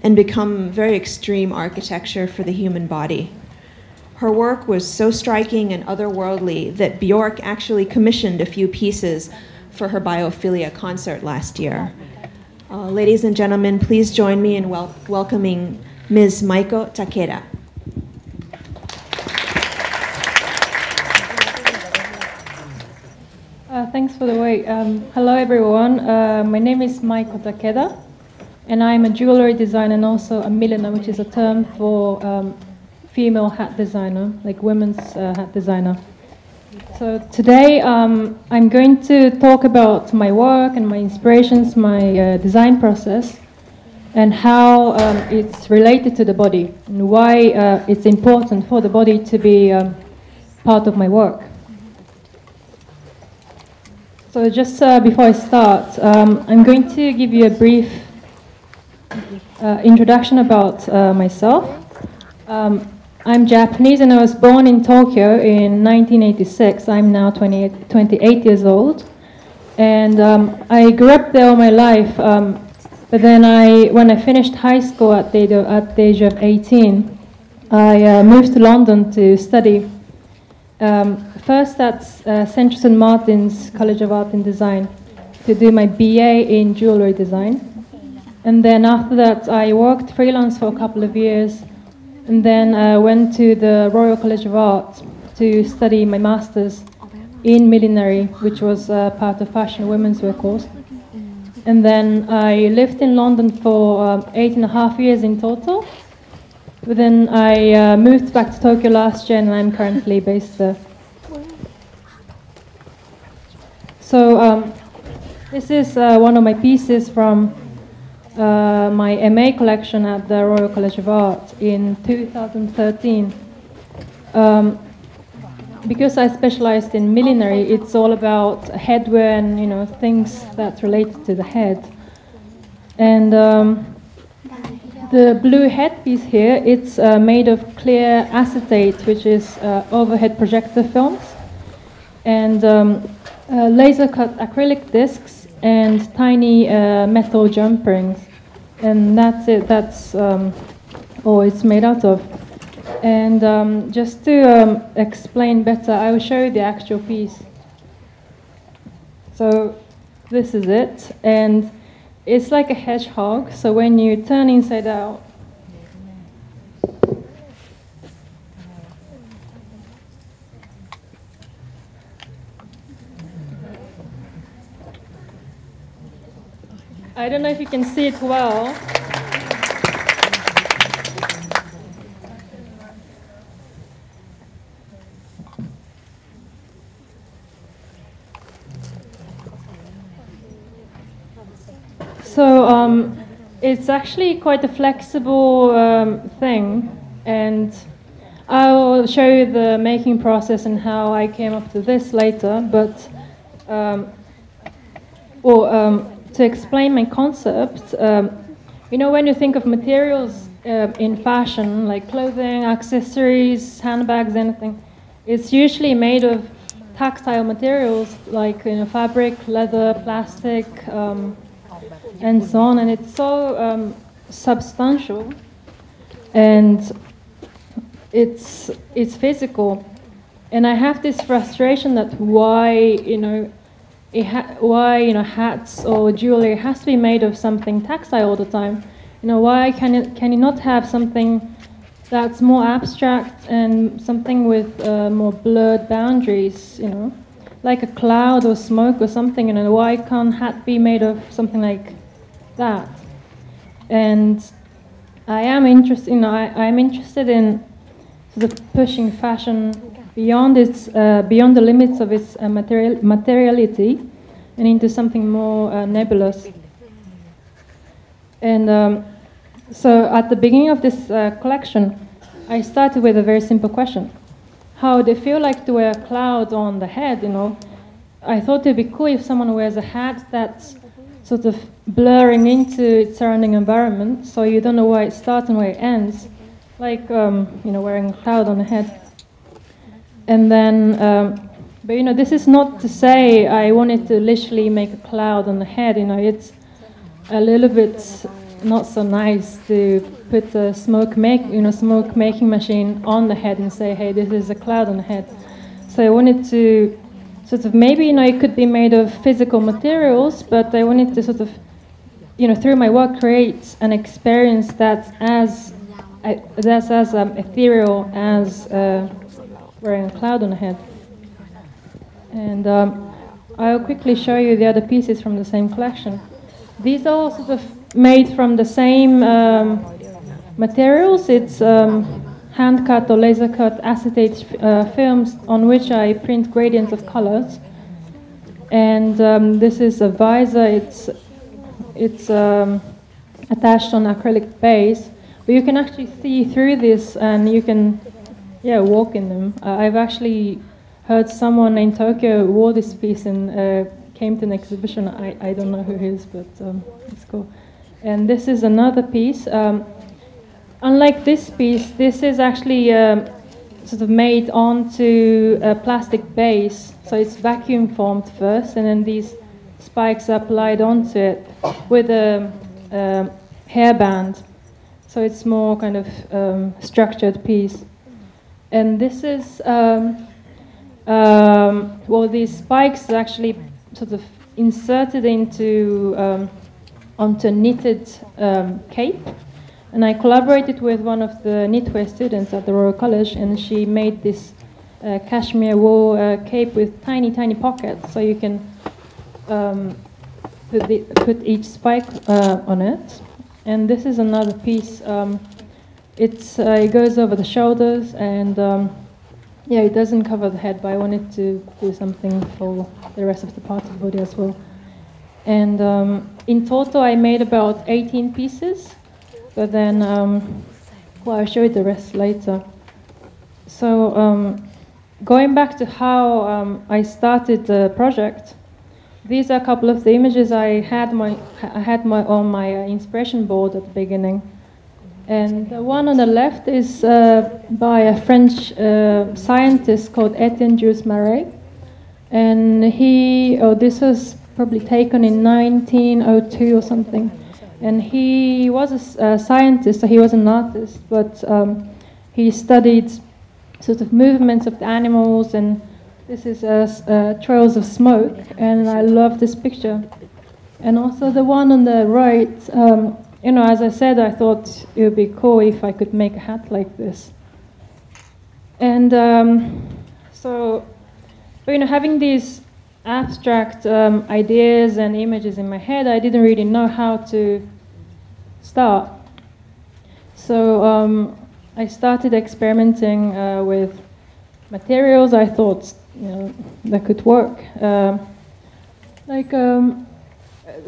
and become very extreme architecture for the human body. Her work was so striking and otherworldly that Bjork actually commissioned a few pieces for her biophilia concert last year. Ladies and gentlemen, please join me in welcoming Ms. Maiko Takeda. Thanks for the wait. Hello everyone, my name is Maiko Takeda and I'm a jewelry designer and also a milliner, which is a term for female hat designer, like women's hat designer. So today I'm going to talk about my work and my inspirations, my design process, and how it's related to the body and why it's important for the body to be part of my work. So just before I start, I'm going to give you a brief introduction about myself. I'm Japanese and I was born in Tokyo in 1986. I'm now 28 years old. And I grew up there all my life. But then when I finished high school at the age of 18, I moved to London to study. First at St. St. Martin's College of Art and Design to do my BA in jewelry design. And then after that, I worked freelance for a couple of years and then went to the Royal College of Art to study my master's in millinery, which was part of fashion and women's wear course. And then I lived in London for 8.5 years in total. But then I moved back to Tokyo last year and I'm currently based there. So this is one of my pieces from my MA collection at the Royal College of Art in 2013. Because I specialized in millinery, it's all about headwear and things that's related to the head. And the blue headpiece here, it's made of clear acetate, which is overhead projector films, and laser-cut acrylic discs, and tiny metal jump rings. And that's it, that's all it's made out of. And just to explain better, I will show you the actual piece. So this is it, and it's like a hedgehog, so when you turn inside out, I don't know if you can see it well. So it's actually quite a flexible thing, and I'll show you the making process and how I came up to this later, but to explain my concept, when you think of materials in fashion, like clothing, accessories, handbags, anything, it's usually made of tactile materials like fabric, leather, plastic, and so on, and it's so substantial, and it's physical, and I have this frustration that why hats or jewelry has to be made of something tactile all the time. Why can you not have something that's more abstract and something with more blurred boundaries? Like a cloud or smoke or something. Why can't hat be made of something like that? And I am interested. I'm interested in sort of pushing fashion beyond the limits of its materiality and into something more nebulous. And so at the beginning of this collection, I started with a very simple question. How would it feel like to wear a cloud on the head, I thought it would be cool if someone wears a hat that's sort of blurring into its surrounding environment, so you don't know where it starts and where it ends, like, wearing a cloud on the head. And then, but this is not to say I wanted to literally make a cloud on the head, it's a little bit not so nice to put a smoke making machine on the head and say, hey, this is a cloud on the head. So I wanted to sort of, maybe, it could be made of physical materials, but I wanted to sort of, through my work, create an experience that's as ethereal as wearing a cloud on the head. And I'll quickly show you the other pieces from the same collection. These are all sort of made from the same materials. It's hand-cut or laser-cut acetate films on which I print gradients of colors. And this is a visor. It's attached on acrylic base. But you can actually see through this, and you can, walk in them. I've actually heard someone in Tokyo wore this piece and came to an exhibition. I don't know who he is, but it's cool. And this is another piece. Unlike this piece, this is actually sort of made onto a plastic base. So it's vacuum formed first, and then these spikes are applied onto it with a hairband. So it's more kind of structured piece. And this is, these spikes are actually sort of inserted into onto a knitted cape. And I collaborated with one of the knitwear students at the Royal College, and she made this cashmere wool cape with tiny, tiny pockets, so you can put each spike on it. And this is another piece. It goes over the shoulders, and it doesn't cover the head, but I wanted to do something for the rest of the part of the body as well. And in total, I made about 18 pieces, but then, I'll show you the rest later. So going back to how I started the project, these are a couple of the images I had on my inspiration board at the beginning. And the one on the left is by a French scientist called Etienne Jules Marais. And this was probably taken in 1902 or something. And he was a scientist, so he was an artist, but he studied sort of movements of the animals, and this is trails of smoke, and I love this picture. And also the one on the right, as I said, I thought it would be cool if I could make a hat like this. And having these abstract ideas and images in my head, I didn't really know how to start. So I started experimenting with materials I thought that could work,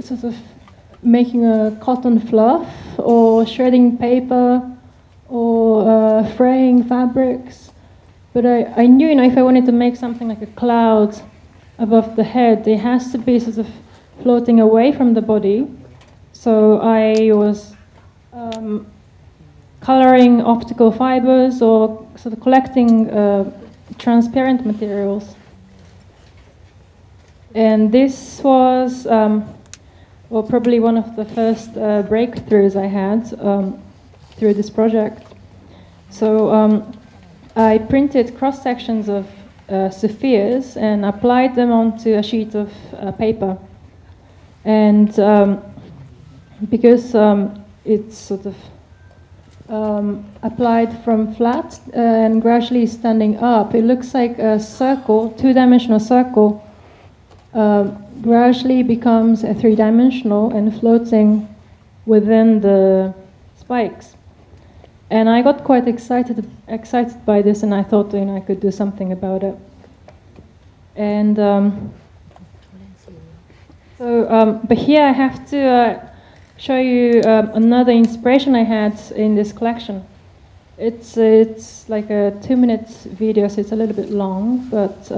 sort of making a cotton fluff, or shredding paper, or fraying fabrics. But I knew, if I wanted to make something like a cloud above the head, it has to be sort of floating away from the body. So I was coloring optical fibers, or sort of collecting transparent materials. And this was probably one of the first breakthroughs I had through this project. So I printed cross-sections of spheres and applied them onto a sheet of paper. And because it's sort of applied from flat and gradually standing up, it looks like a circle, two-dimensional circle, gradually becomes a three-dimensional and floating within the spikes. And I got quite excited by this, and I thought, I could do something about it. And but here I have to show you another inspiration I had in this collection. It's like a 2-minute video, so it's a little bit long, but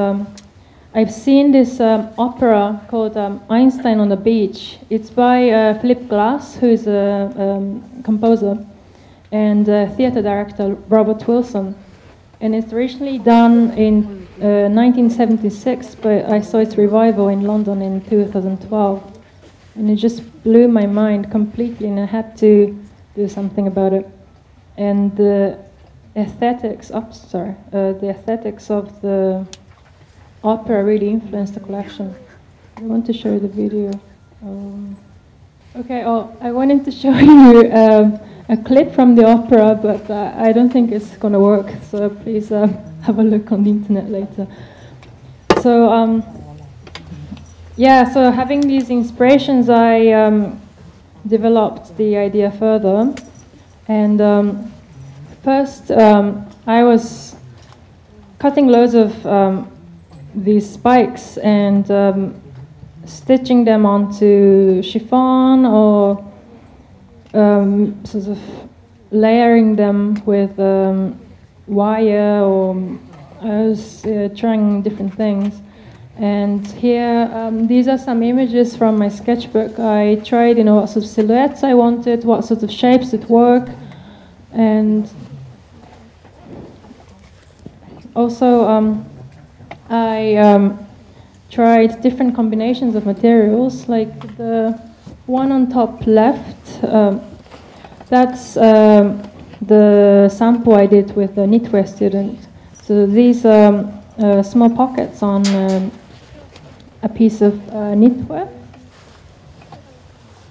I've seen this opera called Einstein on the Beach. It's by Philip Glass, who is a composer, and theater director Robert Wilson. And it's originally done in 1976, but I saw its revival in London in 2012. And it just blew my mind completely, and I had to do something about it. And the aesthetics, the aesthetics of the opera really influenced the collection. I want to show you the video. I wanted to show you a clip from the opera, but I don't think it's going to work, so please have a look on the internet later. So, so having these inspirations, I developed the idea further. And first, I was cutting loads of these spikes and stitching them onto chiffon, or sort of layering them with wire, or I was trying different things. And here, these are some images from my sketchbook. I tried, what sort of silhouettes I wanted, what sort of shapes would work, and also I tried different combinations of materials, like the one on top left. That's the sample I did with a knitwear student. So these are small pockets on a piece of knitwear.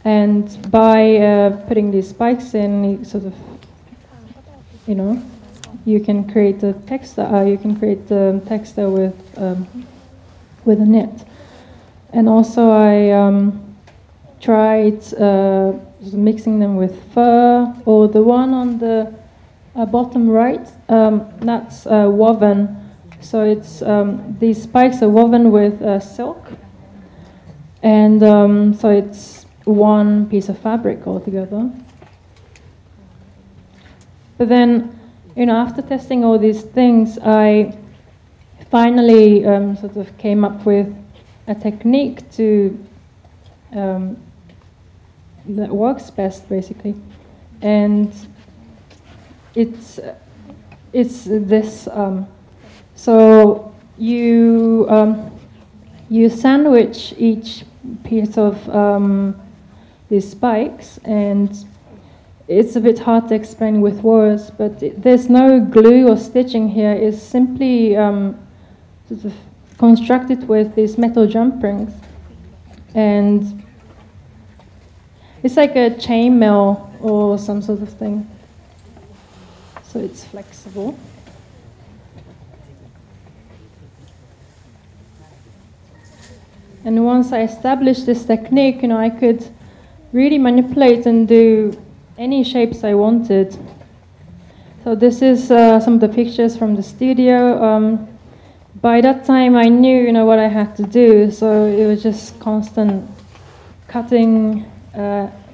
And by putting these spikes in, you sort of, you can create a textile. You can create the textile with a knit. And also I tried mixing them with fur, or the one on the bottom right, that's woven. So it's these spikes are woven with silk, and so it's one piece of fabric altogether. But then, after testing all these things, I finally sort of came up with a technique that works best, basically, and it's this. So you sandwich each piece of these spikes, and it's a bit hard to explain with words, but there's no glue or stitching here. It's simply sort of constructed with these metal jump rings, and it's like a chainmail or some sort of thing. So it's flexible. And once I established this technique, I could really manipulate and do any shapes I wanted. So this is some of the pictures from the studio. By that time, I knew, what I had to do. So it was just constant cutting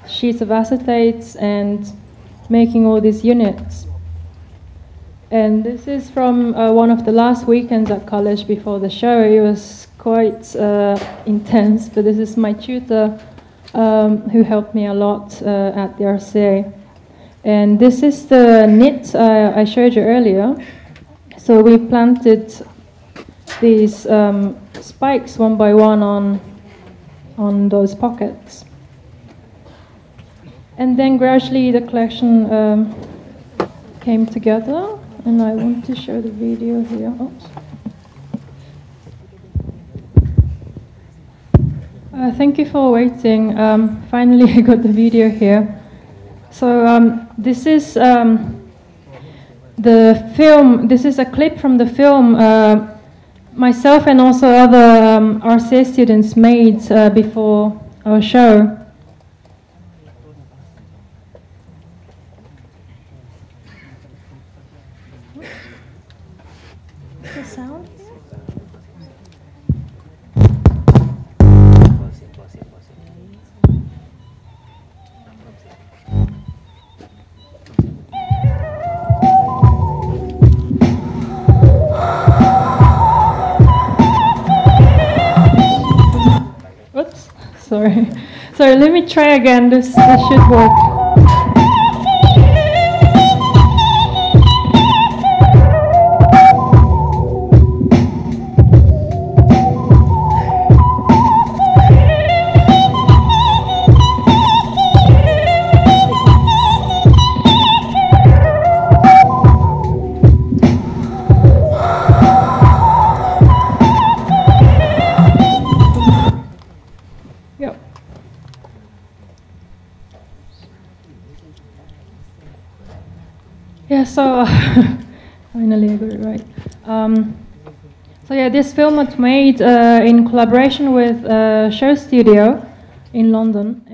sheets of acetates and making all these units. And this is from one of the last weekends at college before the show. It was quite intense, but this is my tutor who helped me a lot at the RCA. And this is the knit I showed you earlier. So we planted these spikes one by one on those pockets. And then gradually the collection came together, and I want to show the video here. Oops. Thank you for waiting. Finally, I got the video here. So this is the film. This is a clip from the film myself and also other RCA students made before our show. The sound? Oops, sorry. Sorry, let me try again. This should work. Yeah, so finally I got it right. So yeah, this film was made in collaboration with a show studio in London.